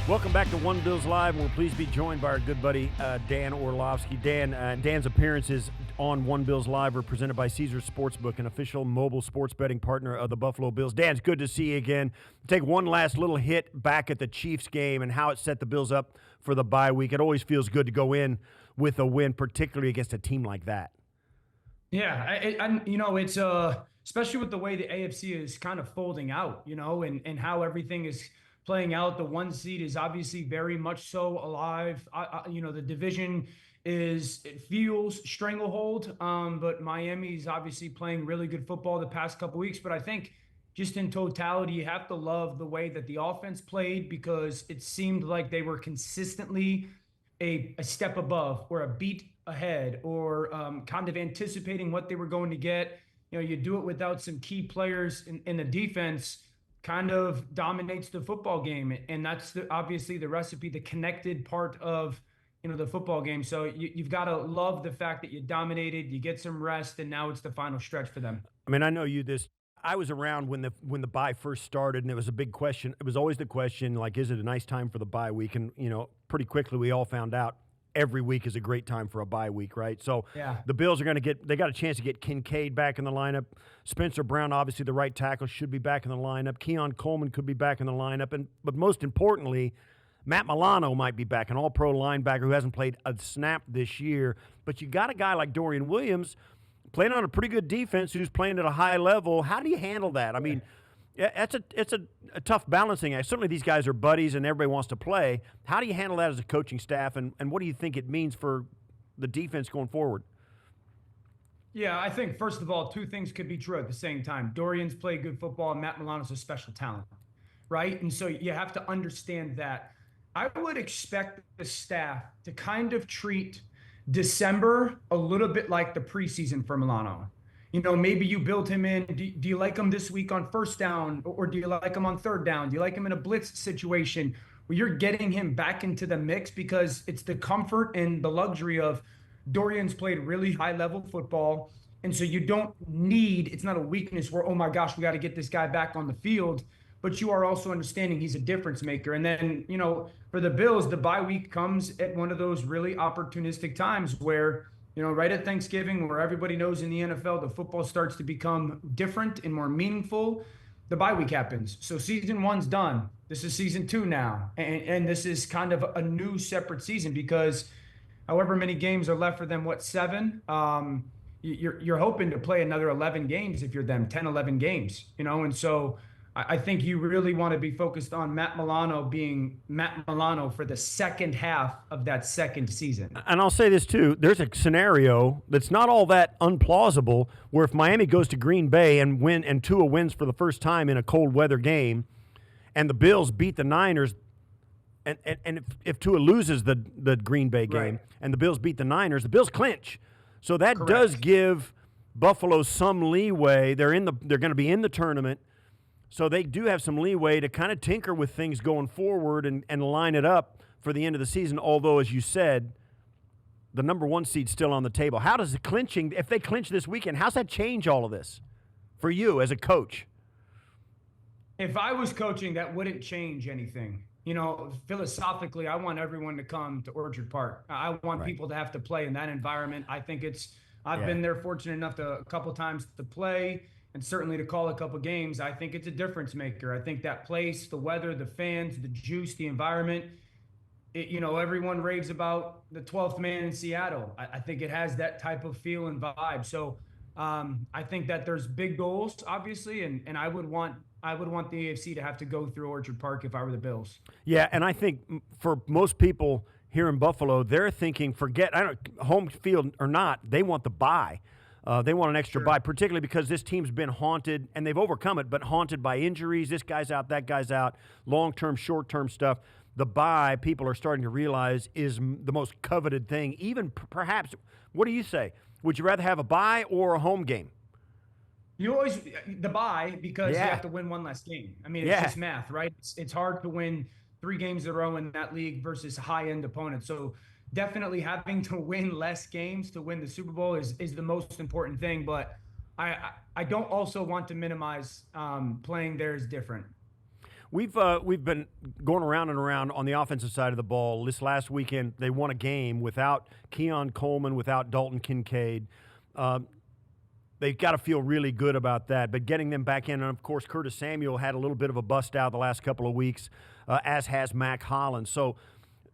Welcome back to One Bills Live, and we're pleased to be joined by our good buddy Dan Orlovsky. Dan's appearances on One Bills Live are presented by Caesars Sportsbook, an official mobile sports betting partner of the Buffalo Bills. Dan, it's good to see you again. Take one last little hit back at the Chiefs game and how it set the Bills up for the bye week. It always feels good to go in with a win, particularly against a team like that. Yeah, it's especially with the way the AFC is kind of folding out, and how everything is playing out. The one seed is obviously very much so alive. The division it feels stranglehold, but Miami's obviously playing really good football the past couple weeks. But I think just in totality, you have to love the way that the offense played, because it seemed like they were consistently a step above or a beat ahead, or kind of anticipating what they were going to get. You do it without some key players in the defense, kind of dominates the football game. And that's obviously the recipe, the connected part of, the football game. So you've got to love the fact that you dominated, you get some rest, and now it's the final stretch for them. I mean, I know I was around when the bye first started, and it was a big question. It was always the question, like, is it a nice time for the bye week? And, pretty quickly we all found out every week is a great time for a bye week, right? So yeah. The Bills are they got a chance to get Kincaid back in the lineup. Spencer Brown, obviously the right tackle, should be back in the lineup. Keon Coleman could be back in the lineup. But most importantly, Matt Milano might be back, an all-pro linebacker who hasn't played a snap this year. But you got a guy like Dorian Williams playing on a pretty good defense who's playing at a high level. How do you handle that? I mean, it's a tough balancing act. Certainly these guys are buddies and everybody wants to play. How do you handle that as a coaching staff, and what do you think it means for the defense going forward? Yeah, I think, first of all, two things could be true at the same time. Dorian's played good football, and Matt Milano's a special talent, right? And so you have to understand that. I would expect the staff to kind of treat December a little bit like the preseason for Milano. Maybe you build him in. Do you like him this week on first down, or do you like him on third down? Do you like him in a blitz situation where you're getting him back into the mix, because it's the comfort and the luxury of Dorian's played really high-level football, and so you don't need – it's not a weakness where, oh, my gosh, we got to get this guy back on the field, but you are also understanding he's a difference maker. And then, for the Bills, the bye week comes at one of those really opportunistic times where – right at Thanksgiving, where everybody knows in the NFL the football starts to become different and more meaningful, the bye week happens. So season one's done. This is season two now. And this is kind of a new separate season, because however many games are left for them, 7? You're hoping to play another 11 games if you're them, 10, 11 games, and so I think you really want to be focused on Matt Milano being Matt Milano for the second half of that second season. And I'll say this too, there's a scenario that's not all that unplausible where if Miami goes to Green Bay and Tua wins for the first time in a cold weather game, and the Bills beat the Niners, and if Tua loses the Green Bay game, right, and the Bills beat the Niners, the Bills clinch. So that Correct. Does give Buffalo some leeway. They're going to be in the tournament. So they do have some leeway to kind of tinker with things going forward and line it up for the end of the season, although, as you said, the number one seed's still on the table. How does the clinching, if they clinch this weekend, how's that change all of this for you as a coach? If I was coaching, that wouldn't change anything. Philosophically, I want everyone to come to Orchard Park. I want people to have to play in that environment. I think I've been there fortunate enough to a couple times to play, and certainly to call a couple games. I think it's a difference maker. I think that place, the weather, the fans, the juice, the environment, everyone raves about the 12th man in Seattle. I think it has that type of feel and vibe. So I think that there's big goals, obviously, and I would want the AFC to have to go through Orchard Park if I were the Bills. Yeah, and I think for most people here in Buffalo, they're thinking, home field or not, they want the bye. They want an extra bye, particularly because this team's been haunted, and they've overcome it, but haunted by injuries. This guy's out, that guy's out, long-term, short-term stuff. The bye, people are starting to realize, is the most coveted thing. Even perhaps, what do you say? Would you rather have a bye or a home game? You always the bye, because you have to win one less game. I mean, it's just math, right? It's hard to win 3 games in a row in that league versus high-end opponents. So definitely having to win less games to win the Super Bowl is the most important thing. But I don't also want to minimize playing there is different. We've been going around and around on the offensive side of the ball. This last weekend, they won a game without Keon Coleman, without Dalton Kincaid. They've got to feel really good about that. But getting them back in, and of course, Curtis Samuel had a little bit of a bust out the last couple of weeks, as has Mac Hollins. So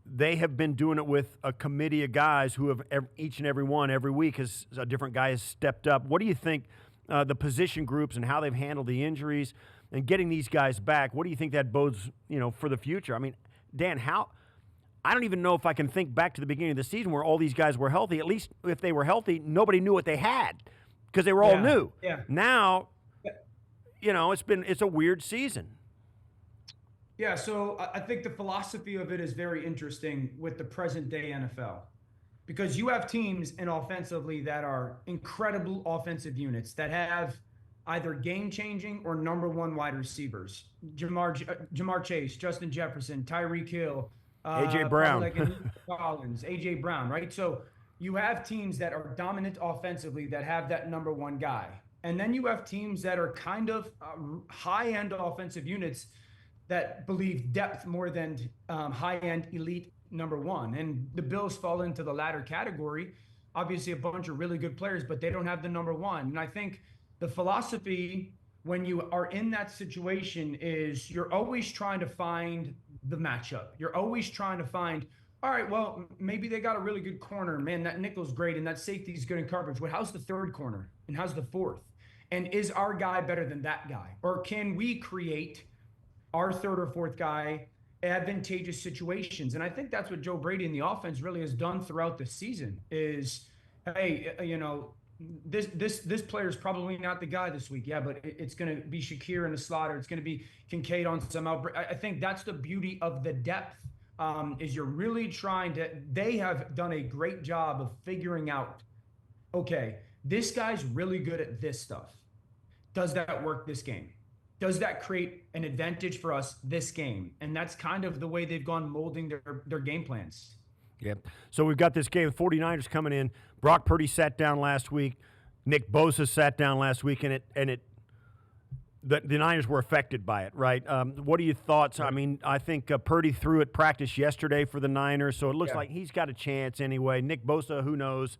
they have been doing it with a committee of guys who have each and every one every week has a different guy has stepped up. What do you think the position groups and how they've handled the injuries and getting these guys back? What do you think that bodes, for the future? I mean, Dan, I don't even know if I can think back to the beginning of the season where all these guys were healthy. At least if they were healthy, nobody knew what they had because they were all new. Yeah. Now, it's a weird season. Yeah, so I think the philosophy of it is very interesting with the present day NFL because you have teams and offensively that are incredible offensive units that have either game-changing or number one wide receivers. Jamar Chase, Justin Jefferson, Tyreek Hill, A.J. Brown. Collins, A.J. Brown, right? So you have teams that are dominant offensively that have that number one guy. And then you have teams that are kind of high-end offensive units that believe depth more than high-end elite number one. And the Bills fall into the latter category. Obviously, a bunch of really good players, but they don't have the number one. And I think the philosophy when you are in that situation is you're always trying to find the matchup. You're always trying to find, all right, well, maybe they got a really good corner. Man, that nickel's great and that safety's good in coverage. Well, how's the third corner? And how's the fourth? And is our guy better than that guy? Or can we create our third or fourth guy advantageous situations? And I think that's what Joe Brady and the offense really has done throughout the season is, hey, this player is probably not the guy this week. Yeah, but it's going to be Shakir in the slot, or it's going to be Kincaid on some out. I think that's the beauty of the depth is you're really trying to – they have done a great job of figuring out, okay, this guy's really good at this stuff. Does that work this game? Does that create an advantage for us this game? And that's kind of the way they've gone molding their game plans. Yeah. So we've got this game. The 49ers coming in. Brock Purdy sat down last week. Nick Bosa sat down last week, and the Niners were affected by it, right? What are your thoughts? I mean, I think Purdy threw at practice yesterday for the Niners, so it looks like he's got a chance anyway. Nick Bosa, who knows?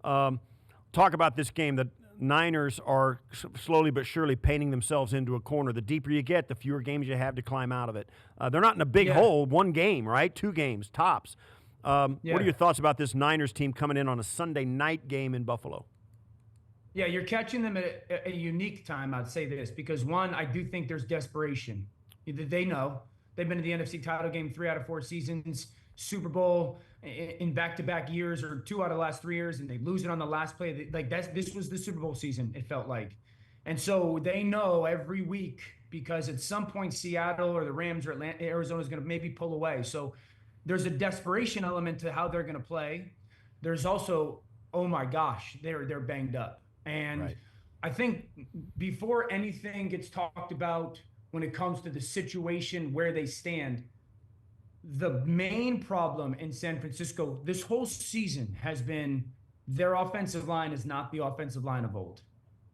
Talk about this game. The Niners are slowly but surely painting themselves into a corner. The deeper you get, the fewer games you have to climb out of it. They're not in a big hole. One game, right? 2 games, tops. What are your thoughts about this Niners team coming in on a Sunday night game in Buffalo? Yeah, you're catching them at a unique time, I'd say this, because one, I do think there's desperation. They know. They've been to the NFC title game 3 out of 4 seasons, Super Bowl in back-to-back years or 2 out of the last 3 years, and they lose it on the last play. This was the Super Bowl season, it felt like. And so they know every week because at some point Seattle or the Rams or Arizona is going to maybe pull away. So there's a desperation element to how they're going to play. There's also, oh my gosh, they're banged up. And I think before anything gets talked about when it comes to the situation where they stand, the main problem in San Francisco this whole season has been their offensive line is not the offensive line of old.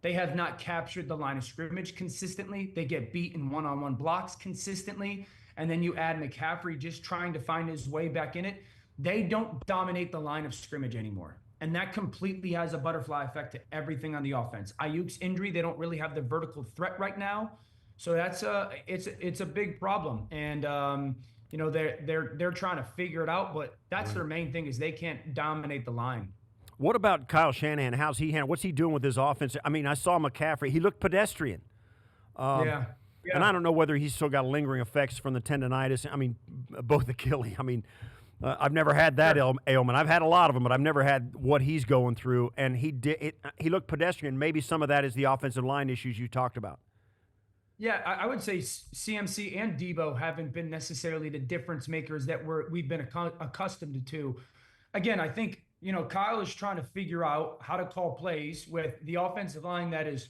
They have not captured the line of scrimmage consistently. They get beat in one-on-one blocks consistently. And then you add McCaffrey just trying to find his way back in it. They don't dominate the line of scrimmage anymore. And that completely has a butterfly effect to everything on the offense. Ayuk's injury, they don't really have the vertical threat right now. So that's it's a big problem. And they're trying to figure it out, but that's their main thing is they can't dominate the line. What about Kyle Shanahan? How's he handling? What's he doing with his offense? I mean, I saw McCaffrey. He looked pedestrian. Yeah. And I don't know whether he's still got lingering effects from the tendonitis. I mean, both Achilles. I mean, I've never had that ailment. I've had a lot of them, but I've never had what he's going through. And he looked pedestrian. Maybe some of that is the offensive line issues you talked about. Yeah, I would say CMC and Debo haven't been necessarily the difference makers that we've been accustomed to. Again, I think, Kyle is trying to figure out how to call plays with the offensive line that is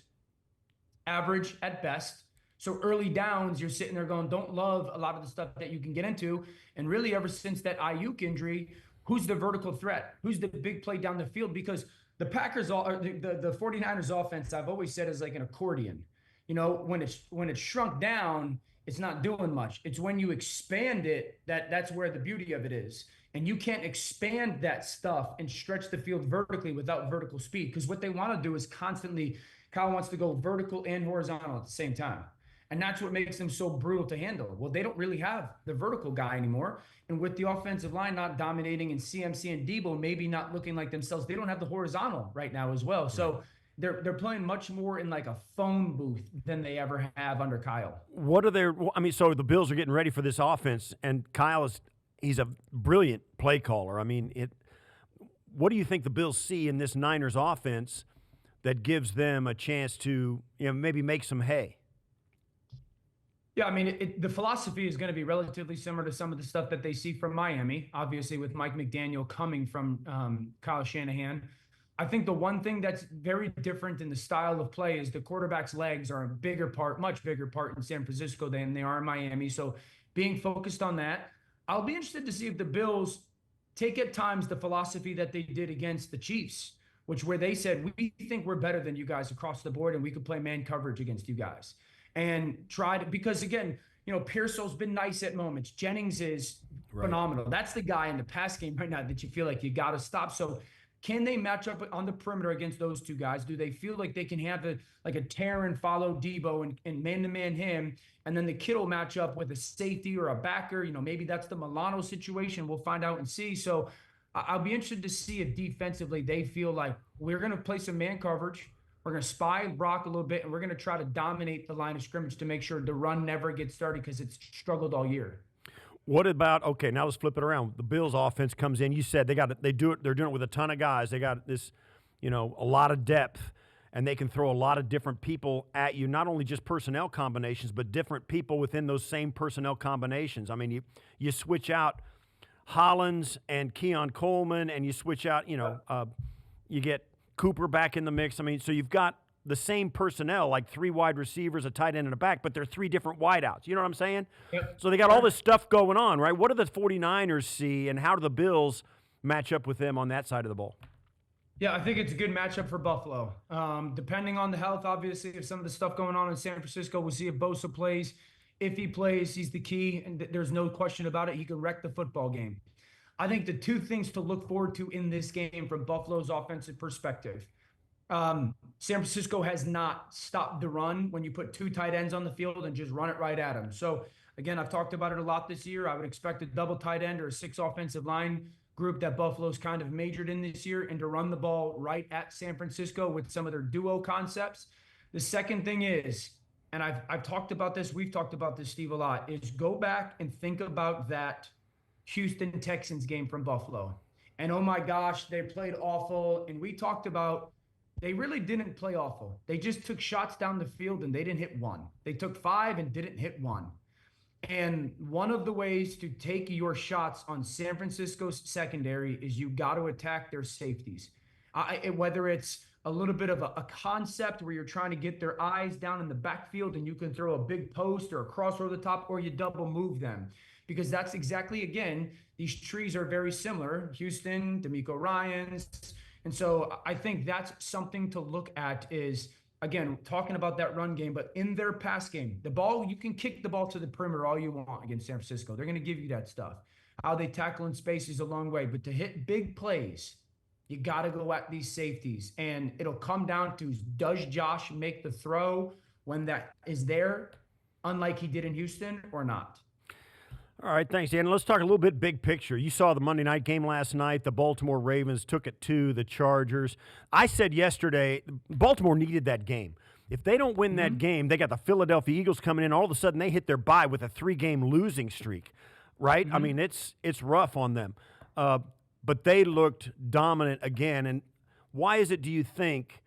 average at best. So early downs, you're sitting there going, don't love a lot of the stuff that you can get into. And really ever since that Ayuk injury, who's the vertical threat? Who's the big play down the field? Because the Packers, the 49ers offense, I've always said is like an accordion. When it's shrunk down, it's not doing much. It's when you expand it that's where the beauty of it is. And you can't expand that stuff and stretch the field vertically without vertical speed. Because what they want to do is constantly, Kyle wants to go vertical and horizontal at the same time. And that's what makes them so brutal to handle. Well, they don't really have the vertical guy anymore. And with the offensive line not dominating and CMC and Debo maybe not looking like themselves, they don't have the horizontal right now as well. So they're playing much more in like a phone booth than they ever have under Kyle. What are their? I mean, so the Bills are getting ready for this offense, and he's a brilliant play caller. I mean, what do you think the Bills see in this Niners offense that gives them a chance to, maybe make some hay? Yeah, I mean, the philosophy is going to be relatively similar to some of the stuff that they see from Miami, obviously with Mike McDaniel coming from Kyle Shanahan. I think the one thing that's very different in the style of play is the quarterback's legs are a much bigger part in San Francisco than they are in Miami. So being focused on that, I'll be interested to see if the Bills take at times the philosophy that they did against the Chiefs, where they said, we think we're better than you guys across the board and we could play man coverage against you guys. And because again, Pearsall's been nice at moments. Jennings is phenomenal. That's the guy in the pass game right now that you feel like you got to stop. So can they match up on the perimeter against those two guys? Do they feel like they can have a tear and follow Debo and man-to-man him, and then the Kittle match up with a safety or a backer? Maybe that's the Milano situation. We'll find out and see. So I'll be interested to see if defensively they feel like we're going to play some man coverage. We're going to spy Brock a little bit, and we're going to try to dominate the line of scrimmage to make sure the run never gets started because it's struggled all year. What about, okay, now let's flip it around. The Bills offense comes in. You said they're doing it with a ton of guys. They got this, a lot of depth, and they can throw a lot of different people at you, not only just personnel combinations, but different people within those same personnel combinations. I mean, you switch out Hollins and Keon Coleman, and you switch out, you get Cooper back in the mix. I mean, so you've got the same personnel, like 3 wide receivers, a tight end, and a back, but they're 3 different wideouts. You know what I'm saying? Yep. So they got all this stuff going on, right? What do the 49ers see, and how do the Bills match up with them on that side of the ball? Yeah, I think it's a good matchup for Buffalo. Depending on the health, obviously, of some of the stuff going on in San Francisco, we'll see if Bosa plays. If he plays, he's the key, and there's no question about it. He can wreck the football game. I think the 2 things to look forward to in this game from Buffalo's offensive perspective. San Francisco has not stopped the run when you put 2 tight ends on the field and just run it right at them. So, again, I've talked about it a lot this year. I would expect a double tight end or a 6 offensive line group that Buffalo's kind of majored in this year, and to run the ball right at San Francisco with some of their duo concepts. The second thing is, and I've talked about this, we've talked about this, Steve, a lot, is go back and think about that Houston Texans game from Buffalo. And oh my gosh, they played awful. And we talked about they really didn't play awful. They just took shots down the field and they didn't hit one. They took 5 and didn't hit one. And one of the ways to take your shots on San Francisco's secondary is you got to attack their safeties. Whether it's a little bit of a concept where you're trying to get their eyes down in the backfield and you can throw a big post or a cross over the top, or you double move them. Because that's exactly, again, these trees are very similar. Houston, DeMeco Ryans. And so I think that's something to look at is, again, talking about that run game, but in their pass game, the ball, you can kick the ball to the perimeter all you want against San Francisco. They're going to give you that stuff. How they tackle in space is a long way, but to hit big plays, you got to go at these safeties. And it'll come down to, does Josh make the throw when that is there, unlike he did in Houston, or not? All right, thanks, Dan. Let's talk a little bit big picture. You saw the Monday night game last night. The Baltimore Ravens took it to the Chargers. I said yesterday, Baltimore needed that game. If they don't win that game, they got the Philadelphia Eagles coming in. All of a sudden, they hit their bye with a 3-game losing streak, right? I mean, it's rough on them. But they looked dominant again. And why is it, do you think,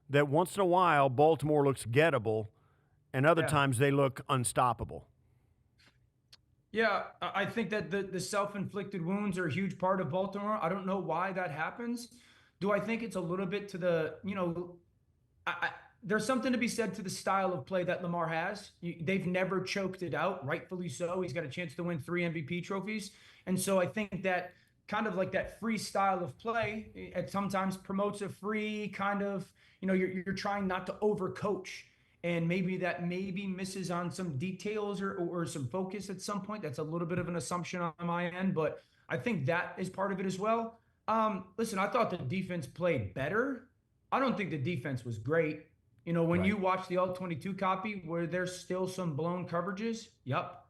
that once in a while Baltimore looks gettable and other times they look unstoppable? Yeah, I think that the self-inflicted wounds are a huge part of Baltimore. I don't know why that happens. Do I think it's a little bit to the, there's something to be said to the style of play that Lamar has. They've never choked it out, rightfully so. He's got a chance to win 3 MVP trophies. And so I think that kind of like that free style of play, it sometimes promotes a free kind of, you're trying not to overcoach. and maybe misses on some details or some focus at some point. That's a little bit of an assumption on my end, but I think that is part of it as well. Listen, I thought the defense played better. I don't think the defense was great. When Right. you watch the all-22 copy, where there's still some blown coverages, yep.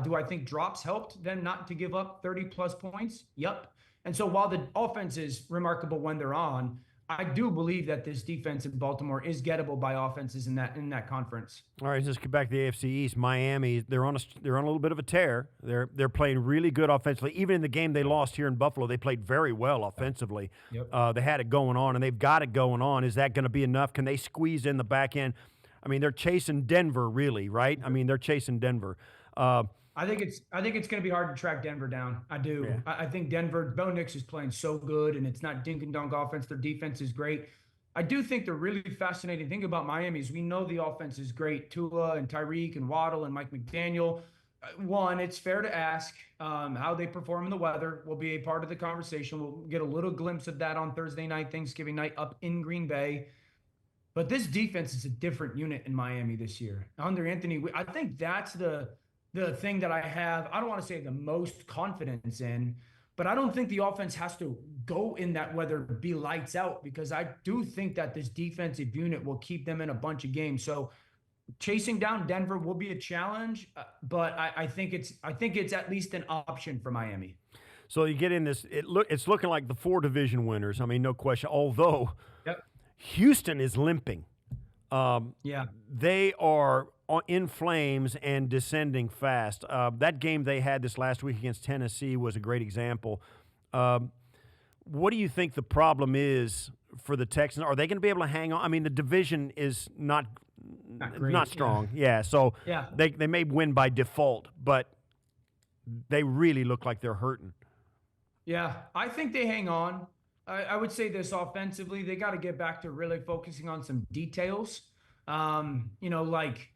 Do I think drops helped them not to give up 30-plus points? Yep. And so while the offense is remarkable when they're on, I do believe that this defense in Baltimore is gettable by offenses in that conference. All right, let's get back to the AFC East. Miami, they're on a little bit of a tear. They're playing really good offensively. Even in the game they lost here in Buffalo, they played very well offensively. Yep. They had it going on, and they've got it going on. Is that going to be enough? Can they squeeze in the back end? I mean, they're chasing Denver, really, right? I mean, they're chasing Denver. I think it's going to be hard to track Denver down. I do. Yeah. I think Denver, Bo Nix is playing so good, and it's not dink and dunk offense. Their defense is great. I do think the really fascinating thing about Miami is we know the offense is great. Tua and Tyreek and Waddle and Mike McDaniel. One, it's fair to ask how they perform in the weather will be a part of the conversation. We'll get a little glimpse of that on Thursday night, Thanksgiving night up in Green Bay. But this defense is a different unit in Miami this year. Under Anthony, I think that's the thing that I have, I don't want to say the most confidence in, but I don't think the offense has to go in that weather, be lights out, because I do think that this defensive unit will keep them in a bunch of games. So chasing down Denver will be a challenge, but I think it's at least an option for Miami. So you get in this, it's looking like the 4 division winners. I mean, no question. Although Yep. Houston is limping. Yeah. They are in flames and descending fast. That game they had this last week against Tennessee was a great example. What do you think the problem is for the Texans? Are they going to be able to hang on? I mean, the division is not strong. Yeah, so Yeah. they may win by default, but they really look like they're hurting. Yeah, I think they hang on. I would say this offensively, they got to get back to really focusing on some details. Like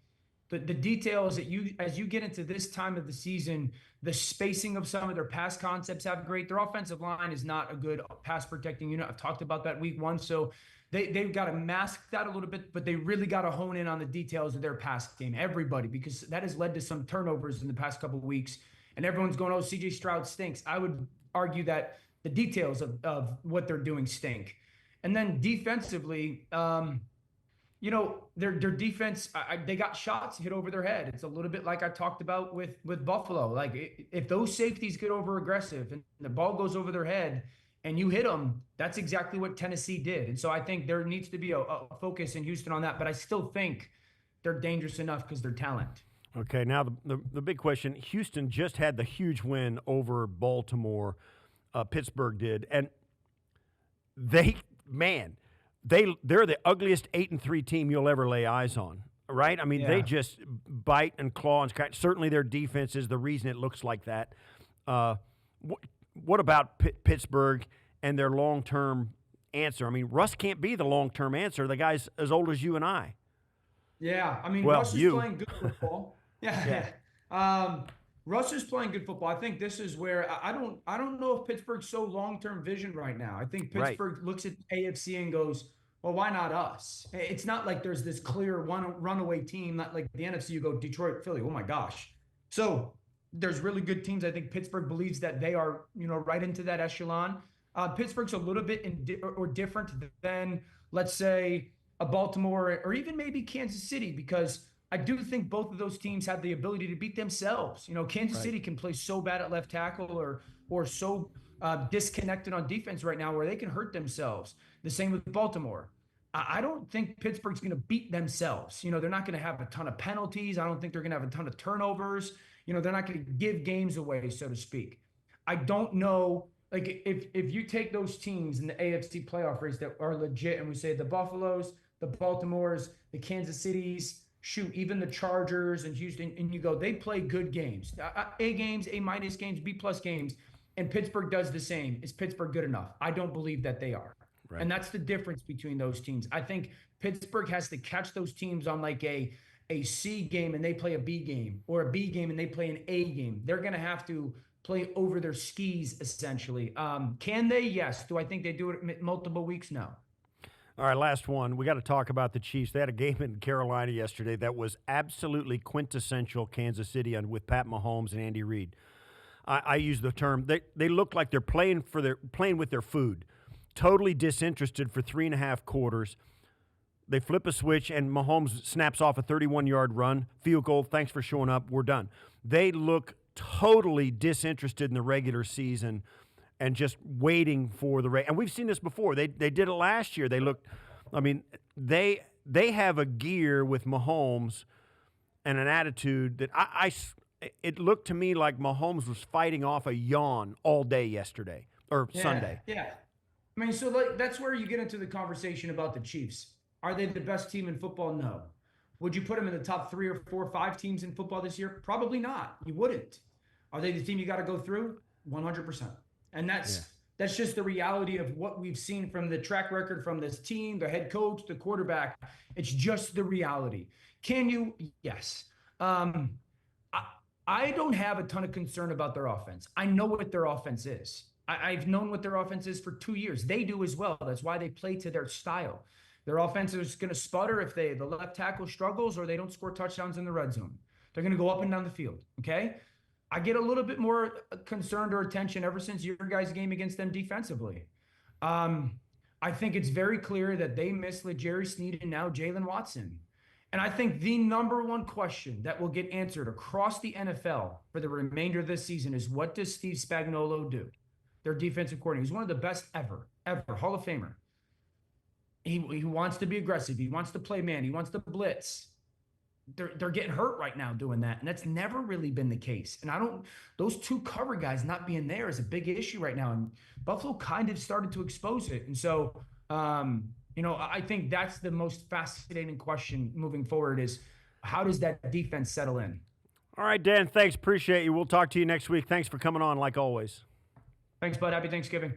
the details that as you get into this time of the season, the spacing of some of their pass concepts have great. Their offensive line is not a good pass protecting unit. I've talked about that week 1. So they've got to mask that a little bit, but they really got to hone in on the details of their pass game, everybody, because that has led to some turnovers in the past couple of weeks. And everyone's going, oh, CJ Stroud stinks. I would argue that the details of what they're doing stink. And then defensively, their defense, they got shots hit over their head. It's a little bit like I talked about with Buffalo. Like if those safeties get over aggressive and the ball goes over their head and you hit them, that's exactly what Tennessee did. And so I think there needs to be a focus in Houston on that. But I still think they're dangerous enough because they're talent. Okay, now the big question, Houston just had the huge win over Baltimore. Pittsburgh did, and they're the ugliest 8-3 team you'll ever lay eyes on, right? I mean, They just bite and claw and scratch. Certainly, their defense is the reason it looks like that. What about Pittsburgh and their long-term answer? I mean, Russ can't be the long-term answer. The guy's as old as you and I. Yeah, I mean, Well, Russ is playing good football. Yeah. Russ is playing good football. I think this is where I don't know if Pittsburgh's so long-term vision right now. I think Pittsburgh looks at AFC and goes, well, why not us? It's not like there's this clear runaway team, not like the NFC, you go Detroit, Philly. Oh my gosh. So there's really good teams. I think Pittsburgh believes that they are, right into that echelon. Pittsburgh's a little bit different than, let's say, a Baltimore or even maybe Kansas City, because I do think both of those teams have the ability to beat themselves. Kansas City can play so bad at left tackle or so disconnected on defense right now where they can hurt themselves. The same with Baltimore. I don't think Pittsburgh's going to beat themselves. They're not going to have a ton of penalties. I don't think they're going to have a ton of turnovers. They're not going to give games away, so to speak. I don't know. Like if you take those teams in the AFC playoff race that are legit, and we say the Buffaloes, the Baltimores, the Kansas Cities, shoot, even the Chargers and Houston, and you go, they play good games, A games, A- games, B+ games, and Pittsburgh does the same. Is Pittsburgh good enough? I don't believe that they are. Right. And that's the difference between those teams. I think Pittsburgh has to catch those teams on like a C game and they play a B game, or a B game and they play an A game. They're going to have to play over their skis, essentially. Can they? Yes. Do I think they do it multiple weeks? No. All right, last one. We got to talk about the Chiefs. They had a game in Carolina yesterday that was absolutely quintessential Kansas City with Pat Mahomes and Andy Reid. I use the term they look like they're playing with their food, totally disinterested for 3.5 quarters. They flip a switch and Mahomes snaps off a 31-yard run, field goal. Thanks for showing up. We're done. They look totally disinterested in the regular season and just waiting for the and we've seen this before. They did it last year. They looked. I mean, they have a gear with Mahomes and an attitude that it looked to me like Mahomes was fighting off a yawn all day yesterday or Sunday. Yeah. I mean, so that's where you get into the conversation about the Chiefs. Are they the best team in football? No. Would you put them in the top 3 or 4 or 5 teams in football this year? Probably not. You wouldn't. Are they the team you got to go through? 100%. And that's just the reality of what we've seen from the track record from this team, the head coach, the quarterback. It's just the reality. Can you? Yes. I don't have a ton of concern about their offense. I know what their offense is. I've known what their offense is for 2 years. They do as well. That's why they play to their style. Their offense is going to sputter if the left tackle struggles or they don't score touchdowns in the red zone. They're going to go up and down the field, okay? I get a little bit more concerned or attention ever since your guys' game against them defensively. I think it's very clear that they miss Jerry Sneed and now Jalen Watson. And I think the number one question that will get answered across the NFL for the remainder of this season is, what does Steve Spagnuolo do? Their defensive coordinator. He's one of the best ever, Hall of Famer. He wants to be aggressive. He wants to play man. He wants to blitz. They're getting hurt right now doing that, and that's never really been the case. And those 2 cover guys not being there is a big issue right now, and Buffalo kind of started to expose it. And so, I think that's the most fascinating question moving forward is, how does that defense settle in? All right, Dan, thanks. Appreciate you. We'll talk to you next week. Thanks for coming on, like always. Thanks, bud. Happy Thanksgiving.